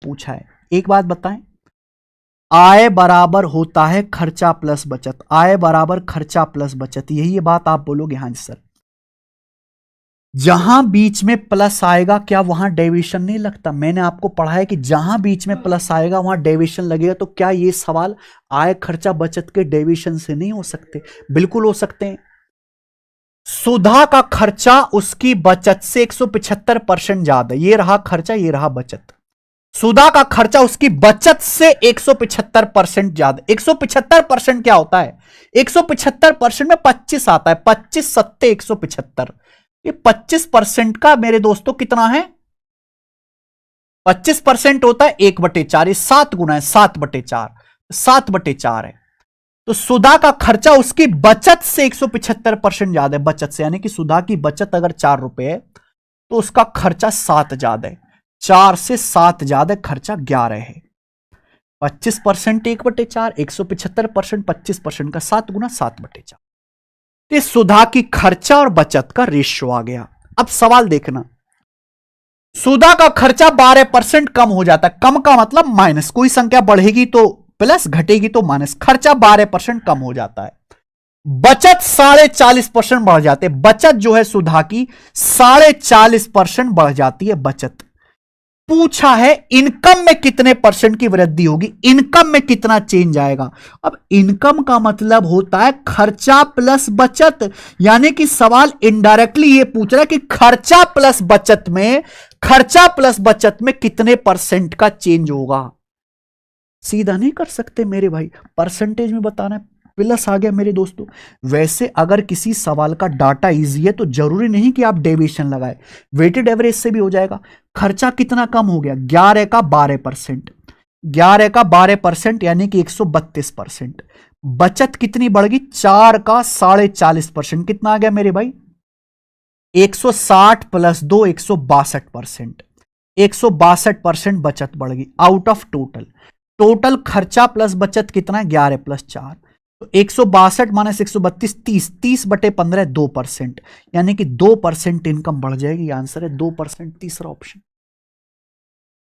पूछा है। एक बात बताएं, आय बराबर होता है खर्चा प्लस बचत, आय बराबर खर्चा प्लस बचत, यही ये बात आप बोलोगे हाँ सर। जहां बीच में प्लस आएगा क्या वहां डेविएशन नहीं लगता? मैंने आपको पढ़ा है कि जहां बीच में प्लस आएगा वहां डेविएशन लगेगा। तो क्या ये सवाल आय खर्चा बचत के डेविएशन से नहीं हो सकते? बिल्कुल हो सकते हैं। सुधा का खर्चा उसकी बचत से 175% ज्यादा, ये रहा खर्चा ये रहा बचत। सुधा का खर्चा उसकी बचत से 175% ज्यादा। 175% क्या होता है? 175% में 25 आता है, 25 सत्ते 175। ये 25% का मेरे दोस्तों कितना है? 25% होता है 1/4, ये 7 गुना है, 7/4, 7/4 है। तो सुधा का खर्चा उसकी बचत से 175% ज्यादा है, बचत से, यानी कि सुधा की बचत अगर 4 रुपए है तो उसका खर्चा 7 ज्यादा है, 4 से 7 ज्यादा, खर्चा 11 है। 25% 1/4, 175% 25% का 7 गुना 7/4। तो सुधा की खर्चा और बचत का रेशियो आ गया। अब सवाल देखना, सुधा का खर्चा 12% कम हो जाता है। कम का मतलब माइनस, कोई संख्या बढ़ेगी तो प्लस, घटेगी तो माइनस। खर्चा 12% कम हो जाता है। बचत 40.5% बढ़ जाते हैं। बचत जो है सुधा की 40.5% बढ़ जाती है बचत। पूछा है इनकम में कितने परसेंट की वृद्धि होगी, इनकम में कितना चेंज आएगा। अब इनकम का मतलब होता है खर्चा प्लस बचत, यानी कि सवाल इनडायरेक्टली ये पूछ रहा है कि खर्चा प्लस बचत में, खर्चा प्लस बचत में कितने परसेंट का चेंज होगा। सीधा नहीं कर सकते मेरे भाई, परसेंटेज में बताना है। प्लस आ गया मेरे दोस्तों। वैसे अगर किसी सवाल का डाटा इजी है तो जरूरी नहीं कि आप डेविएशन लगाए, वेटेड एवरेज से भी हो जाएगा। खर्चा कितना कम हो गया? 11 का 12%, 11 का 12% यानी कि 132%। बचत कितनी बढ़ गई? 4 का 40.5%, कितना आ गया मेरे भाई? 160 प्लस 2 162%, 162% बचत बढ़ गई आउट ऑफ टोटल। टोटल खर्चा प्लस बचत कितना है? 11 प्लस 4, तो 162 माइनस 132, 30, 30/15 2%, यानी कि 2% इनकम बढ़ जाएगी। आंसर है 2%, तीसरा ऑप्शन।